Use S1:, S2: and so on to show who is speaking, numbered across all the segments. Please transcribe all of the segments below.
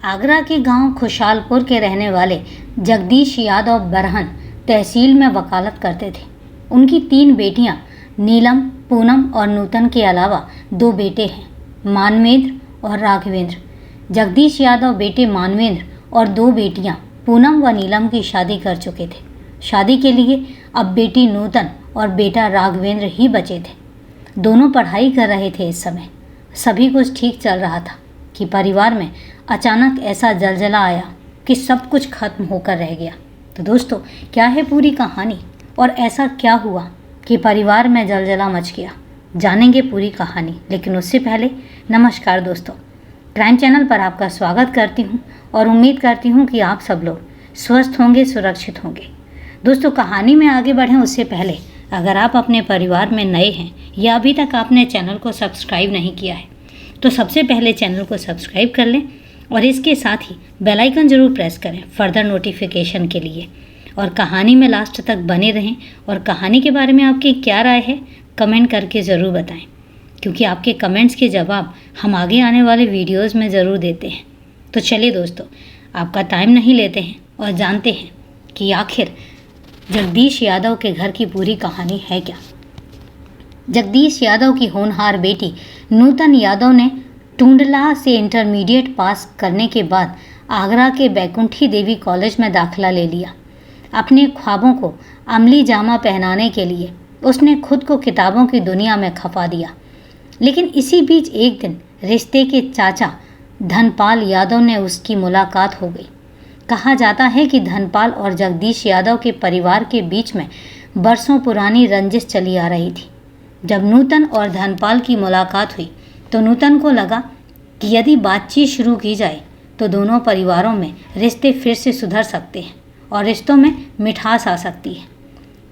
S1: आगरा के गांव खुशहालपुर के रहने वाले जगदीश यादव बरहन तहसील में वकालत करते थे। उनकी 3 बेटियां नीलम, पूनम और नूतन के अलावा 2 बेटे हैं, मानवेंद्र और राघवेंद्र। जगदीश यादव बेटे मानवेंद्र और 2 बेटियां पूनम व नीलम की शादी कर चुके थे। शादी के लिए अब बेटी नूतन और बेटा राघवेंद्र ही बचे थे। दोनों पढ़ाई कर रहे थे। इस समय सभी कुछ ठीक चल रहा था कि परिवार में अचानक ऐसा जलजला आया कि सब कुछ खत्म होकर रह गया। तो दोस्तों, क्या है पूरी कहानी और ऐसा क्या हुआ कि परिवार में जलजला मच गया? जानेंगे पूरी कहानी, लेकिन उससे पहले नमस्कार दोस्तों, क्राइम चैनल पर आपका स्वागत करती हूं और उम्मीद करती हूं कि आप सब लोग स्वस्थ होंगे, सुरक्षित होंगे। दोस्तों, कहानी में आगे बढ़ें उससे पहले अगर आप अपने परिवार में नए हैं या अभी तक आपने चैनल को सब्सक्राइब नहीं किया है तो सबसे पहले चैनल को सब्सक्राइब कर लें और इसके साथ ही बेल आइकन ज़रूर प्रेस करें फर्दर नोटिफिकेशन के लिए। और कहानी में लास्ट तक बने रहें और कहानी के बारे में आपकी क्या राय है कमेंट करके ज़रूर बताएं, क्योंकि आपके कमेंट्स के जवाब हम आगे आने वाले वीडियोस में ज़रूर देते हैं। तो चलिए दोस्तों, आपका टाइम नहीं लेते हैं और जानते हैं कि आखिर जगदीश यादव के घर की पूरी कहानी है क्या। जगदीश यादव की होनहार बेटी नूतन यादव ने टुंडला से इंटरमीडिएट पास करने के बाद आगरा के बैकुंठी देवी कॉलेज में दाखिला ले लिया। अपने ख्वाबों को अमली जामा पहनाने के लिए उसने खुद को किताबों की दुनिया में खपा दिया। लेकिन इसी बीच एक दिन रिश्ते के चाचा धनपाल यादव ने उसकी मुलाकात हो गई। कहा जाता है कि धनपाल और जगदीश यादव के परिवार के बीच में बरसों पुरानी रंजिश चली आ रही थी। जब नूतन और धनपाल की मुलाकात हुई तो नूतन को लगा कि यदि बातचीत शुरू की जाए तो दोनों परिवारों में रिश्ते फिर से सुधर सकते हैं और रिश्तों में मिठास आ सकती है।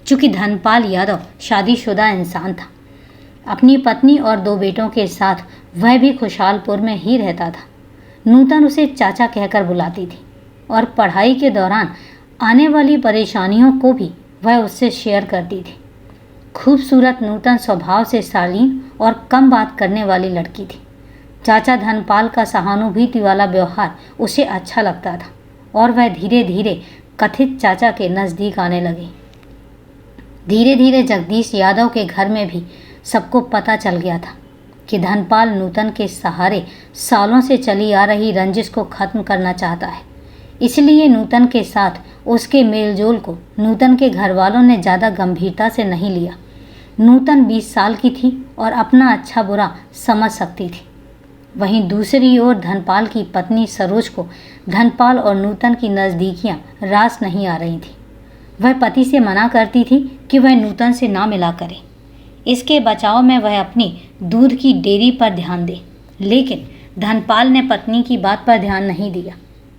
S1: चूँकि धनपाल यादव शादीशुदा इंसान था, अपनी पत्नी और 2 बेटों के साथ वह भी खुशहालपुर में ही रहता था। नूतन उसे चाचा कहकर बुलाती थी और पढ़ाई के दौरान आने वाली परेशानियों को भी वह उससे शेयर करती थी। खूबसूरत नूतन स्वभाव से शालीन और कम बात करने वाली लड़की थी। चाचा धनपाल का सहानुभूति वाला व्यवहार उसे अच्छा लगता था और वह धीरे धीरे कथित चाचा के नज़दीक आने लगी। धीरे धीरे जगदीश यादव के घर में भी सबको पता चल गया था कि धनपाल नूतन के सहारे सालों से चली आ रही रंजिश को ख़त्म करना चाहता है। इसलिए नूतन के साथ उसके मेलजोल को नूतन के घर वालों ने ज़्यादा गंभीरता से नहीं लिया। नूतन 20 साल की थी और अपना अच्छा बुरा समझ सकती थी। वहीं दूसरी ओर धनपाल की पत्नी सरोज को धनपाल और नूतन की नज़दीकियां रास नहीं आ रही थी। वह पति से मना करती थी कि वह नूतन से ना मिला करे। इसके बचाव में वह अपनी दूध की डेयरी पर ध्यान दे। लेकिन धनपाल ने पत्नी की बात पर ध्यान नहीं दिया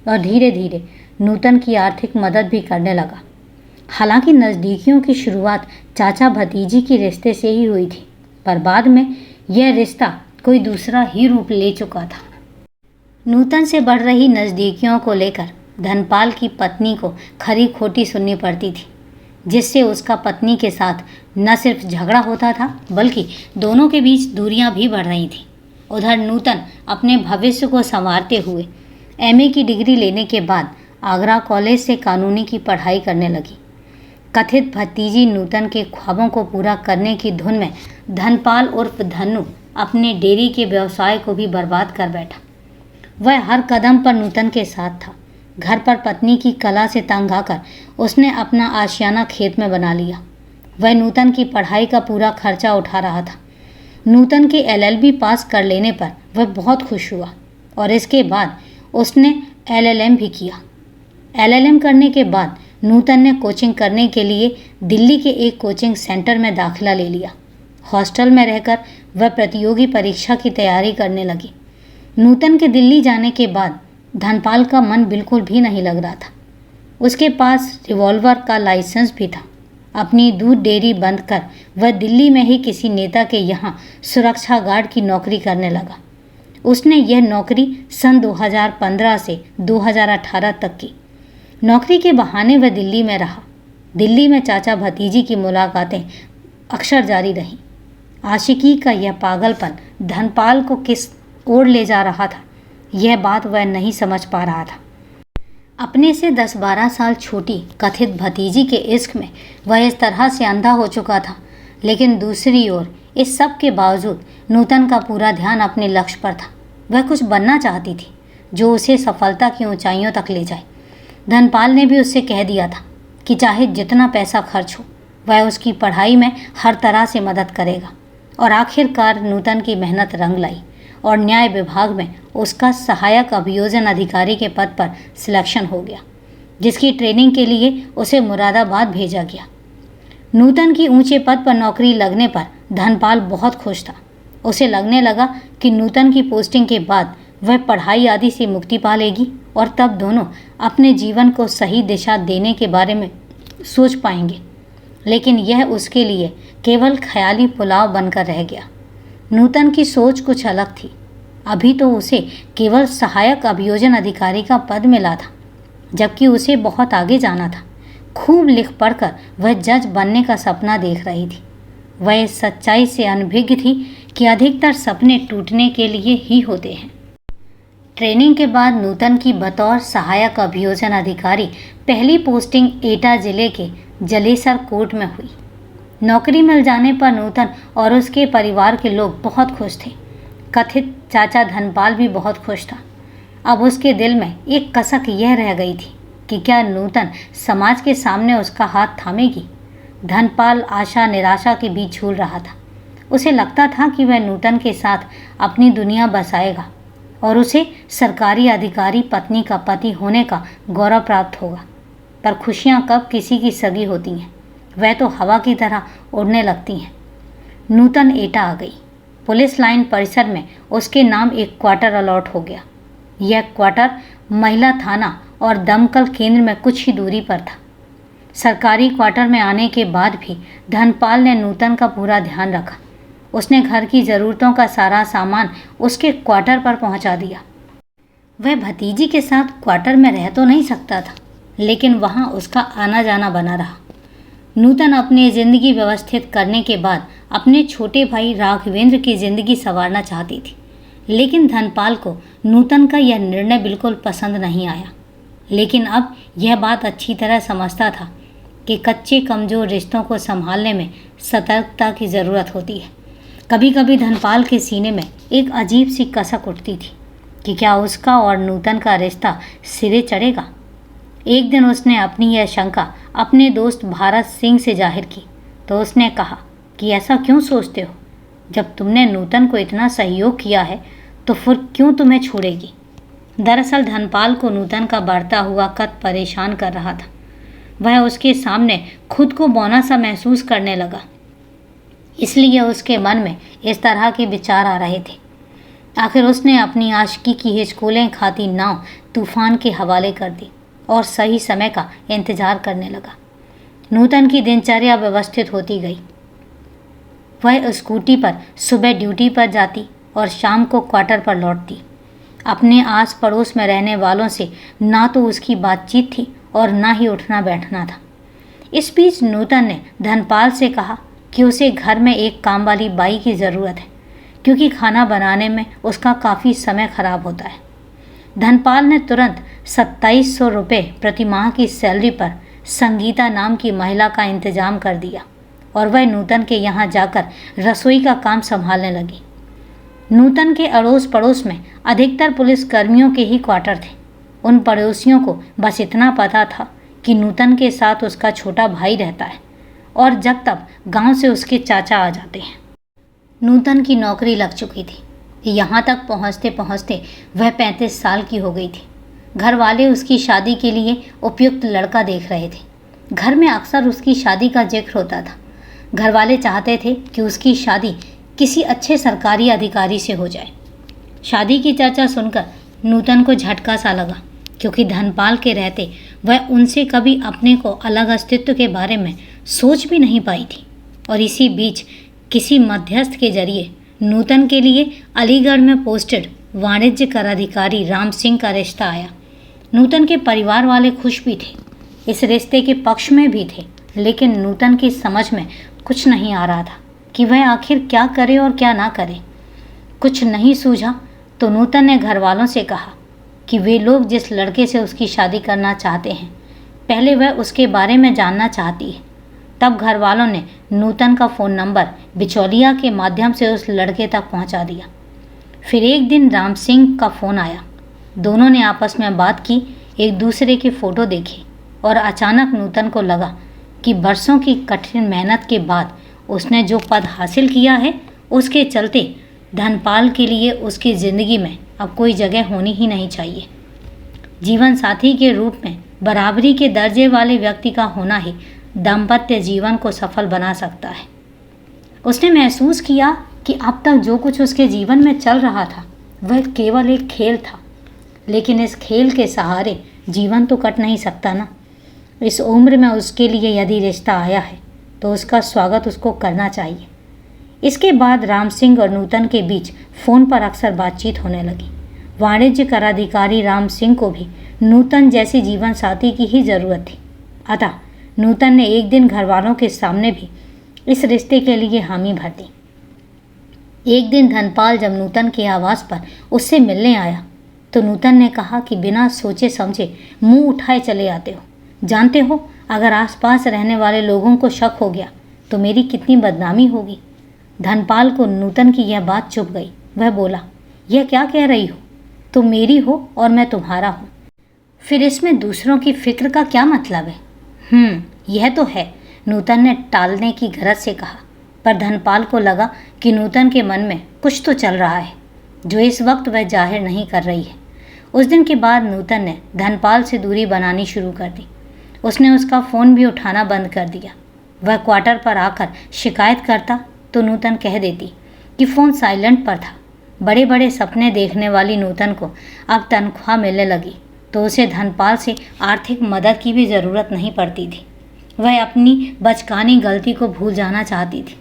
S1: और धीरे धीरे नूतन की आर्थिक मदद भी करने लगा। हालांकि नज़दीकियों की शुरुआत चाचा भतीजी के रिश्ते से ही हुई थी, पर बाद में यह रिश्ता कोई दूसरा ही रूप ले चुका था। नूतन से बढ़ रही नज़दीकियों को लेकर धनपाल की पत्नी को खरी खोटी सुननी पड़ती थी, जिससे उसका पत्नी के साथ न सिर्फ झगड़ा होता था बल्कि दोनों के बीच दूरियां भी बढ़ रही थीं। उधर नूतन अपने भविष्य को संवारते हुए एमए की डिग्री लेने के बाद आगरा कॉलेज से कानूनी की पढ़ाई करने लगी। कथित भतीजी नूतन के ख्वाबों को पूरा करने की धुन में धनपाल उर्फ धन्नू अपने डेयरी के व्यवसाय को भी बर्बाद कर बैठा। वह हर कदम पर नूतन के साथ था। घर पर पत्नी की कला से तंग आकर उसने अपना आशियाना खेत में बना लिया। वह नूतन की पढ़ाई का पूरा खर्चा उठा रहा था। नूतन के एलएलबी पास कर लेने पर वह बहुत खुश हुआ और इसके बाद उसने एलएलएम भी किया। एलएलएम करने के बाद नूतन ने कोचिंग करने के लिए दिल्ली के एक कोचिंग सेंटर में दाखिला ले लिया। हॉस्टल में रहकर वह प्रतियोगी परीक्षा की तैयारी करने लगी। नूतन के दिल्ली जाने के बाद धनपाल का मन बिल्कुल भी नहीं लग रहा था। उसके पास रिवॉल्वर का लाइसेंस भी था। अपनी दूध डेयरी बंद कर वह दिल्ली में ही किसी नेता के यहाँ सुरक्षा गार्ड की नौकरी करने लगा। उसने यह नौकरी सन 2015 से 2018 तक की। नौकरी के बहाने वह दिल्ली में रहा। दिल्ली में चाचा भतीजी की मुलाकातें अक्सर जारी रहीं। आशिकी का यह पागलपन धनपाल को किस ओर ले जा रहा था, यह बात वह नहीं समझ पा रहा था। अपने से 10-12 साल छोटी कथित भतीजी के इश्क में वह इस तरह से अंधा हो चुका था। लेकिन दूसरी ओर इस सब के बावजूद नूतन का पूरा ध्यान अपने लक्ष्य पर था। वह कुछ बनना चाहती थी जो उसे सफलता की ऊंचाइयों तक ले जाए। धनपाल ने भी उससे कह दिया था कि चाहे जितना पैसा खर्च हो वह उसकी पढ़ाई में हर तरह से मदद करेगा। और आखिरकार नूतन की मेहनत रंग लाई और न्याय विभाग में उसका सहायक अभियोजन अधिकारी के पद पर सिलेक्शन हो गया, जिसकी ट्रेनिंग के लिए उसे मुरादाबाद भेजा गया। नूतन की ऊंचे पद पर नौकरी लगने पर धनपाल बहुत खुश था। उसे लगने लगा कि नूतन की पोस्टिंग के बाद वह पढ़ाई आदि से मुक्ति पा लेगी और तब दोनों अपने जीवन को सही दिशा देने के बारे में सोच पाएंगे। लेकिन यह उसके लिए केवल ख्याली पुलाव बनकर रह गया। नूतन की सोच कुछ अलग थी। अभी तो उसे केवल सहायक अभियोजन अधिकारी का पद मिला था, जबकि उसे बहुत आगे जाना था। खूब लिख पढ़कर वह जज बनने का सपना देख रही थी। वह इस सच्चाई से अनभिज्ञ थी कि अधिकतर सपने टूटने के लिए ही होते हैं। ट्रेनिंग के बाद नूतन की बतौर सहायक अभियोजन अधिकारी पहली पोस्टिंग एटा जिले के जलेसर कोर्ट में हुई। नौकरी मिल जाने पर नूतन और उसके परिवार के लोग बहुत खुश थे। कथित चाचा धनपाल भी बहुत खुश था। अब उसके दिल में एक कसक यह रह गई थी कि क्या नूतन समाज के सामने उसका हाथ थामेगी। धनपाल आशा निराशा के बीच झूल रहा था। उसे लगता था कि वह नूतन के साथ अपनी दुनिया बसाएगा और उसे सरकारी अधिकारी पत्नी का पति होने का गौरव प्राप्त होगा। पर खुशियां कब किसी की सगी होती हैं, वह तो हवा की तरह उड़ने लगती हैं। नूतन एटा आ गई। पुलिस लाइन परिसर में उसके नाम एक क्वार्टर अलॉट हो गया। यह क्वार्टर महिला थाना और दमकल केंद्र में कुछ ही दूरी पर था। सरकारी क्वार्टर में आने के बाद भी धनपाल ने नूतन का पूरा ध्यान रखा। उसने घर की ज़रूरतों का सारा सामान उसके क्वार्टर पर पहुंचा दिया। वह भतीजी के साथ क्वार्टर में रह तो नहीं सकता था, लेकिन वहां उसका आना जाना बना रहा। नूतन अपनी ज़िंदगी व्यवस्थित करने के बाद अपने छोटे भाई राघवेंद्र की ज़िंदगी संवारना चाहती थी। लेकिन धनपाल को नूतन का यह निर्णय बिल्कुल पसंद नहीं आया। लेकिन अब यह बात अच्छी तरह समझता था कि कच्चे कमज़ोर रिश्तों को संभालने में सतर्कता की ज़रूरत होती है। कभी कभी धनपाल के सीने में एक अजीब सी कसक उठती थी कि क्या उसका और नूतन का रिश्ता सिरे चढ़ेगा। एक दिन उसने अपनी यह शंका अपने दोस्त भारत सिंह से जाहिर की तो उसने कहा कि ऐसा क्यों सोचते हो? जब तुमने नूतन को इतना सहयोग किया है तो फिर क्यों तुम्हें छोड़ेगी? दरअसल धनपाल को नूतन का बढ़ता हुआ कद परेशान कर रहा था। वह उसके सामने खुद को बौना सा महसूस करने लगा, इसलिए उसके मन में इस तरह के विचार आ रहे थे। आखिर उसने अपनी आशिकी की हिचकोलें खाती नाव तूफान के हवाले कर दी और सही समय का इंतजार करने लगा। नूतन की दिनचर्या व्यवस्थित होती गई। वह स्कूटी पर सुबह ड्यूटी पर जाती और शाम को क्वार्टर पर लौटती। अपने आस पड़ोस में रहने वालों से ना तो उसकी बातचीत थी और ना ही उठना बैठना था। इस बीच नूतन ने धनपाल से कहा कि उसे घर में एक काम वाली बाई की ज़रूरत है, क्योंकि खाना बनाने में उसका काफ़ी समय खराब होता है। धनपाल ने तुरंत 2700 रुपये प्रति माह की सैलरी पर संगीता नाम की महिला का इंतजाम कर दिया और वह नूतन के यहाँ जाकर रसोई का काम संभालने लगी। नूतन के अड़ोस पड़ोस में अधिकतर पुलिस कर्मियों के ही क्वार्टर थे। उन पड़ोसियों को बस इतना पता था कि नूतन के साथ उसका छोटा भाई रहता है और जब तक गांव से उसके चाचा आ जाते हैं। नूतन की नौकरी लग चुकी थी। यहाँ तक पहुँचते पहुँचते वह 35 साल की हो गई थी। घर वाले उसकी शादी के लिए उपयुक्त लड़का देख रहे थे। घर में अक्सर उसकी शादी का जिक्र होता था। घर वाले चाहते थे कि उसकी शादी किसी अच्छे सरकारी अधिकारी से हो जाए। शादी की चर्चा सुनकर नूतन को झटका सा लगा, क्योंकि धनपाल के रहते वह उनसे कभी अपने को अलग अस्तित्व के बारे में सोच भी नहीं पाई थी। और इसी बीच किसी मध्यस्थ के जरिए नूतन के लिए अलीगढ़ में पोस्टेड वाणिज्य कर अधिकारी राम सिंह का रिश्ता आया। नूतन के परिवार वाले खुश भी थे, इस रिश्ते के पक्ष में भी थे, लेकिन नूतन की समझ में कुछ नहीं आ रहा था कि वह आखिर क्या करे और क्या ना करे। कुछ नहीं सूझा तो नूतन ने घर वालों से कहा कि वे लोग जिस लड़के से उसकी शादी करना चाहते हैं पहले वह उसके बारे में जानना चाहती है। तब घर वालों ने नूतन का फ़ोन नंबर बिचौलिया के माध्यम से उस लड़के तक पहुंचा दिया। फिर एक दिन राम सिंह का फ़ोन आया। दोनों ने आपस में बात की, एक दूसरे की फ़ोटो देखी और अचानक नूतन को लगा कि बरसों की कठिन मेहनत के बाद उसने जो पद हासिल किया है उसके चलते धनपाल के लिए उसकी ज़िंदगी में अब कोई जगह होनी ही नहीं चाहिए। जीवन साथी के रूप में बराबरी के दर्जे वाले व्यक्ति का होना ही दाम्पत्य जीवन को सफल बना सकता है। उसने महसूस किया कि अब तक जो कुछ उसके जीवन में चल रहा था वह केवल एक खेल था, लेकिन इस खेल के सहारे जीवन तो कट नहीं सकता ना। इस उम्र में उसके लिए यदि रिश्ता आया है तो उसका स्वागत उसको करना चाहिए। इसके बाद राम सिंह और नूतन के बीच फ़ोन पर अक्सर बातचीत होने लगी। वाणिज्य कर अधिकारी राम सिंह को भी नूतन जैसे जीवन साथी की ही ज़रूरत थी। अतः नूतन ने एक दिन घर वालों के सामने भी इस रिश्ते के लिए हामी भर दी। एक दिन धनपाल जब नूतन के आवास पर उससे मिलने आया तो नूतन ने कहा कि बिना सोचे समझे मुंह उठाए चले आते हो। जानते हो, अगर आसपास रहने वाले लोगों को शक हो गया तो मेरी कितनी बदनामी होगी। धनपाल को नूतन की यह बात चुभ गई। वह बोला, यह क्या कह रही हो? तुम मेरी हो और मैं तुम्हारा हूँ, फिर इसमें दूसरों की फिक्र का क्या मतलब है? यह तो है, नूतन ने टालने की गरज से कहा। पर धनपाल को लगा कि नूतन के मन में कुछ तो चल रहा है जो इस वक्त वह जाहिर नहीं कर रही है। उस दिन के बाद नूतन ने धनपाल से दूरी बनानी शुरू कर दी। उसने उसका फ़ोन भी उठाना बंद कर दिया। वह क्वार्टर पर आकर शिकायत करता तो नूतन कह देती कि फ़ोन साइलेंट पर था। बड़े बड़े सपने देखने वाली नूतन को अब तनख्वाह मिलने लगी तो उसे धनपाल से आर्थिक मदद की भी ज़रूरत नहीं पड़ती थी। वह अपनी बचकानी गलती को भूल जाना चाहती थी,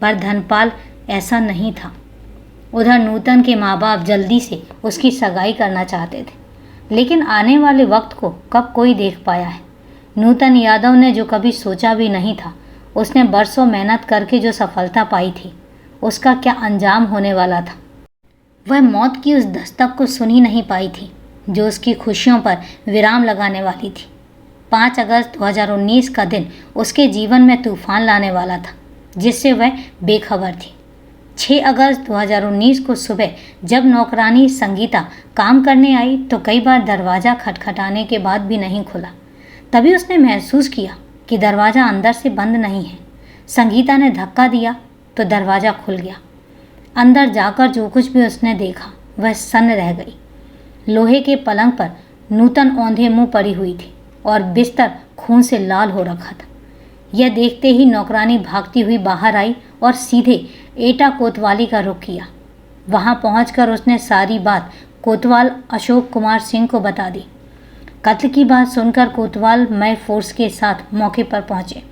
S1: पर धनपाल ऐसा नहीं था। उधर नूतन के माँ बाप जल्दी से उसकी सगाई करना चाहते थे, लेकिन आने वाले वक्त को कब कोई देख पाया है। नूतन यादव ने जो कभी सोचा भी नहीं था, उसने बरसों मेहनत करके जो सफलता पाई थी उसका क्या अंजाम होने वाला था। वह मौत की उस दस्तक को सुन ही नहीं पाई थी जो उसकी खुशियों पर विराम लगाने वाली थी। 5 अगस्त 2019 का दिन उसके जीवन में तूफान लाने वाला था जिससे वह बेखबर थी। 6 अगस्त 2019 को सुबह जब नौकरानी संगीता काम करने आई तो कई बार दरवाज़ा खटखटाने के बाद भी नहीं खुला। तभी उसने महसूस किया कि दरवाज़ा अंदर से बंद नहीं है। संगीता ने धक्का दिया तो दरवाज़ा खुल गया। अंदर जाकर जो कुछ भी उसने देखा वह सन्न रह गई। लोहे के पलंग पर नूतन औंधे मुंह पड़ी हुई थी और बिस्तर खून से लाल हो रखा था। यह देखते ही नौकरानी भागती हुई बाहर आई और सीधे एटा कोतवाली का रुख किया। वहां पहुंचकर उसने सारी बात कोतवाल अशोक कुमार सिंह को बता दी। कत्ल की बात सुनकर कोतवाल मय फोर्स के साथ मौके पर पहुंचे।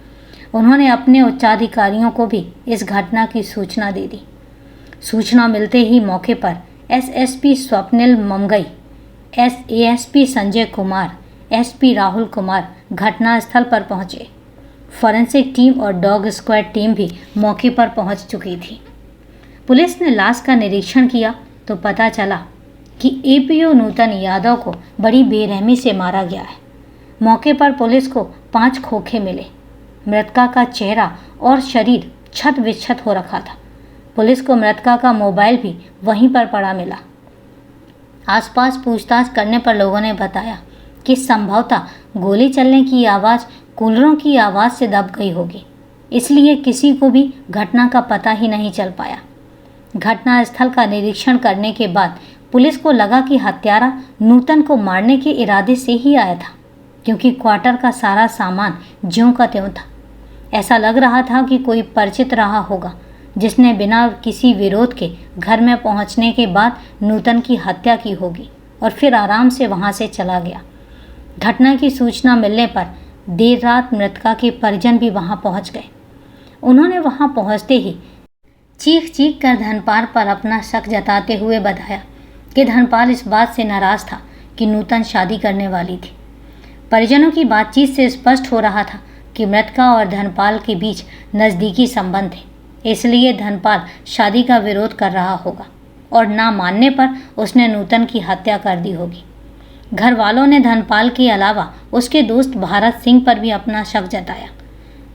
S1: उन्होंने अपने उच्चाधिकारियों को भी इस घटना की सूचना दे दी। सूचना मिलते ही मौके पर SSP Swapnil Mamgai, ASP Sanjay Kumar, SP Rahul Kumar घटनास्थल पर पहुंचे। फॉरेंसिक टीम और डॉग स्क्वाड टीम भी मौके पर पहुंच चुकी थी। पुलिस ने लाश का निरीक्षण किया तो पता चला कि एपीओ नूतन यादव को बड़ी बेरहमी से मारा गया है। मौके पर पुलिस को 5 खोखे मिले। मृतका का चेहरा और शरीर छत विक्षत हो रखा था। पुलिस को मृतका का मोबाइल भी वहीं पर पड़ा मिला। आसपास पूछताछ करने पर लोगों ने बताया कि संभवतः गोली चलने की आवाज़ कूलरों की आवाज़ से दब गई होगी, इसलिए किसी को भी घटना का पता ही नहीं चल पाया। घटनास्थल का निरीक्षण करने के बाद पुलिस को लगा कि हत्यारा नूतन को मारने के इरादे से ही आया था, क्योंकि क्वार्टर का सारा सामान ज्यों का त्यों था। ऐसा लग रहा था कि कोई परिचित रहा होगा जिसने बिना किसी विरोध के घर में पहुंचने के बाद नूतन की हत्या की होगी और फिर आराम से वहां से चला गया। घटना की सूचना मिलने पर देर रात मृतका के परिजन भी वहां पहुंच गए। उन्होंने वहां पहुंचते ही चीख चीख कर धनपाल पर अपना शक जताते हुए बताया कि धनपाल इस बात से नाराज़ था कि नूतन शादी करने वाली थी। परिजनों की बातचीत से स्पष्ट हो रहा था कि मृतका और धनपाल के बीच नज़दीकी संबंध थे, इसलिए धनपाल शादी का विरोध कर रहा होगा। और ना मानने पर उसने नूतन की हत्या कर दी होगी। घर वालों ने धनपाल के अलावा उसके दोस्त भारत सिंह पर भी अपना शक जताया।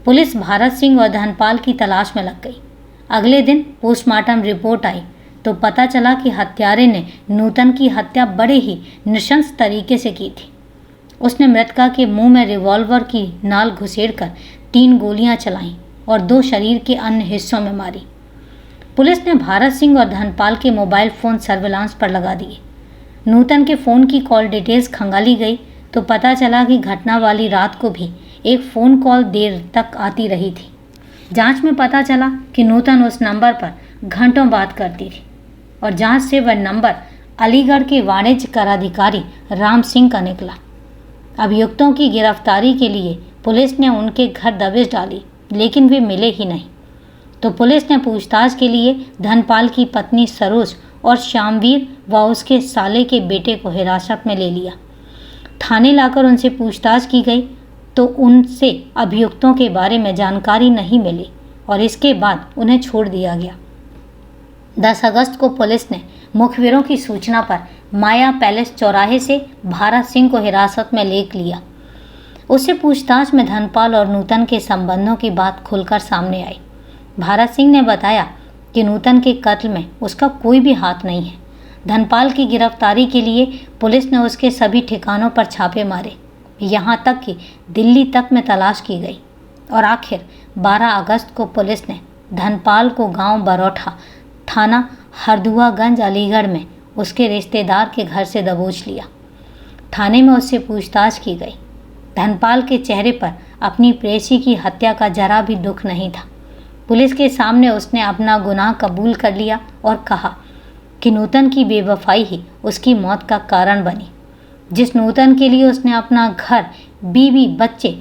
S1: पुलिस भारत सिंह और धनपाल की तलाश में लग गई। अगले दिन पोस्टमार्टम रिपोर्ट आई तो पता चला कि हत्यारे ने नूतन की हत्या बड़े ही नृशंस तरीके से की थी। उसने मृतका के मुंह में रिवॉल्वर की नाल घुसेड़कर 3 गोलियां चलाईं और 2 शरीर के अन्य हिस्सों में मारी। पुलिस ने भारत सिंह और धनपाल के मोबाइल फ़ोन सर्विलांस पर लगा दिए। नूतन के फ़ोन की कॉल डिटेल्स खंगाली गई तो पता चला कि घटना वाली रात को भी एक फ़ोन कॉल देर तक आती रही थी। जांच में पता चला कि नूतन उस नंबर पर घंटों बात करती थी और जांच से वह नंबर अलीगढ़ के वाणिज्य कराधिकारी राम सिंह का निकला। अभियुक्तों की गिरफ्तारी के लिए पुलिस ने उनके घर दबिश डाली, लेकिन वे मिले ही नहीं। तो पुलिस ने पूछताछ के लिए धनपाल की पत्नी सरोज और श्यामवीर व उसके साले के बेटे को हिरासत में ले लिया। थाने लाकर उनसे पूछताछ की गई तो उनसे अभियुक्तों के बारे में जानकारी नहीं मिली और इसके बाद उन्हें छोड़ दिया गया। 10 अगस्त को पुलिस ने मुखबिरों की सूचना पर माया पैलेस चौराहे से भारत सिंह को हिरासत में ले लिया। उससे पूछताछ में धनपाल और नूतन के संबंधों की बात खुलकर सामने आई। भारत सिंह ने बताया कि नूतन के कत्ल में उसका कोई भी हाथ नहीं है। धनपाल की गिरफ्तारी के लिए पुलिस ने उसके सभी ठिकानों पर छापे मारे, यहाँ तक कि दिल्ली तक में तलाश की गई और आखिर 12 अगस्त को पुलिस ने धनपाल को गांव बरौठा, थाना हरदुआगंज, अलीगढ़ में उसके रिश्तेदार के घर से दबोच लिया। थाने में उससे पूछताछ की गई। धनपाल के चेहरे पर अपनी प्रेयसी की हत्या का जरा भी दुख नहीं था। पुलिस के सामने उसने अपना गुनाह कबूल कर लिया और कहा कि नूतन की बेवफाई ही उसकी मौत का कारण बनी। जिस नूतन के लिए उसने अपना घर, बीवी, बच्चे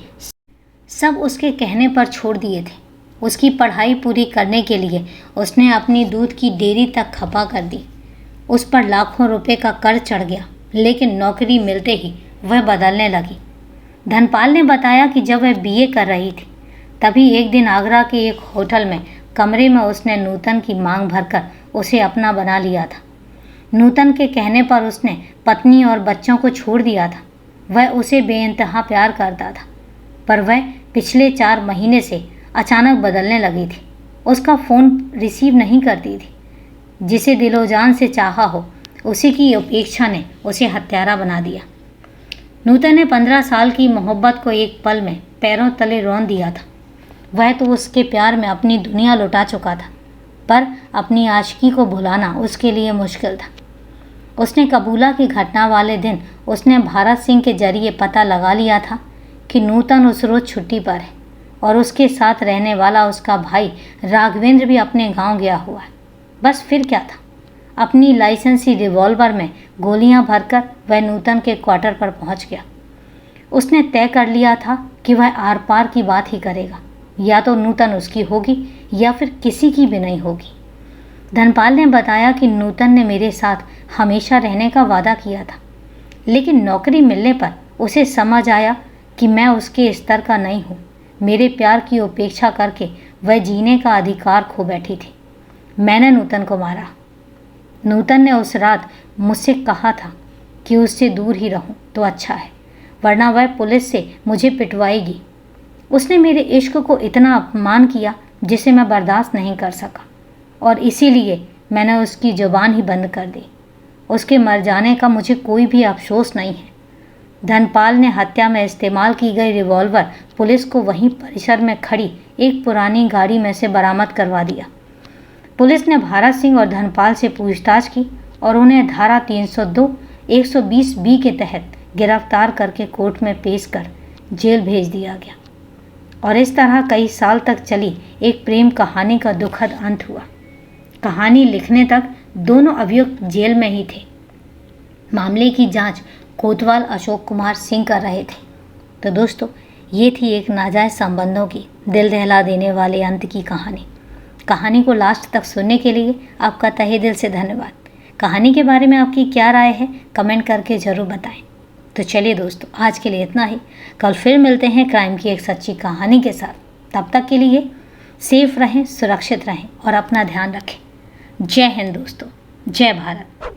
S1: सब उसके कहने पर छोड़ दिए थे, उसकी पढ़ाई पूरी करने के लिए उसने अपनी दूध की डेयरी तक खपा कर दी। उस पर लाखों रुपए का कर्ज चढ़ गया, लेकिन नौकरी मिलते ही वह बदलने लगी। धनपाल ने बताया कि जब वह बीए कर रही थी तभी एक दिन आगरा के एक होटल में कमरे में उसने नूतन की मांग भरकर उसे अपना बना लिया था। नूतन के कहने पर उसने पत्नी और बच्चों को छोड़ दिया था। वह उसे बेइंतहा प्यार करता था, पर वह पिछले 4 महीने से अचानक बदलने लगी थी। उसका फ़ोन रिसीव नहीं करती थी। जिसे दिलो जान से चाहा हो, उसी की उपेक्षा ने उसे हत्यारा बना दिया। नूतन ने 15 साल की मोहब्बत को एक पल में पैरों तले रौंद दिया था। वह तो उसके प्यार में अपनी दुनिया लुटा चुका था, पर अपनी आशिकी को भुलाना उसके लिए मुश्किल था। उसने कबूला कि घटना वाले दिन उसने भारत सिंह के जरिए पता लगा लिया था कि नूतन उस रोज़ छुट्टी पर है और उसके साथ रहने वाला उसका भाई राघवेंद्र भी अपने गांव गया हुआ है। बस फिर क्या था, अपनी लाइसेंसी रिवॉल्वर में गोलियां भरकर वह नूतन के क्वार्टर पर पहुंच गया। उसने तय कर लिया था कि वह आर पार की बात ही करेगा, या तो नूतन उसकी होगी या फिर किसी की भी नहीं होगी। धनपाल ने बताया कि नूतन ने मेरे साथ हमेशा रहने का वादा किया था, लेकिन नौकरी मिलने पर उसे समझ आया कि मैं उसके स्तर का नहीं हूँ। मेरे प्यार की उपेक्षा करके वह जीने का अधिकार खो बैठी थी। मैंने नूतन को मारा। नूतन ने उस रात मुझसे कहा था कि उससे दूर ही रहूं तो अच्छा है, वरना वह पुलिस से मुझे पिटवाएगी। उसने मेरे इश्क को इतना अपमान किया जिसे मैं बर्दाश्त नहीं कर सका और इसीलिए मैंने उसकी ज़ुबान ही बंद कर दी। उसके मर जाने का मुझे कोई भी अफसोस नहीं है। धनपाल ने हत्या में इस्तेमाल की गई रिवॉल्वर पुलिस को वहीं परिसर में खड़ी एक पुरानी गाड़ी में से बरामद करवा दिया। पुलिस ने भारत सिंह और धनपाल से पूछताछ की और उन्हें धारा 302, 120 बी के तहत गिरफ्तार करके कोर्ट में पेश कर जेल भेज दिया गया। और इस तरह कई साल तक चली एक प्रेम कहानी का दुखद अंत हुआ। कहानी लिखने तक दोनों अभियुक्त जेल में ही थे। मामले की जांच कोतवाल अशोक कुमार सिंह कर रहे थे। तो दोस्तों, ये थी एक नाजायज़ संबंधों की दिल दहला देने वाले अंत की कहानी। कहानी को लास्ट तक सुनने के लिए आपका तहे दिल से धन्यवाद। कहानी के बारे में आपकी क्या राय है, कमेंट करके ज़रूर बताएं। तो चलिए दोस्तों, आज के लिए इतना ही। कल फिर मिलते हैं क्राइम की एक सच्ची कहानी के साथ। तब तक के लिए सेफ रहें, सुरक्षित रहें और अपना ध्यान रखें। जय हिंद दोस्तों। जय भारत।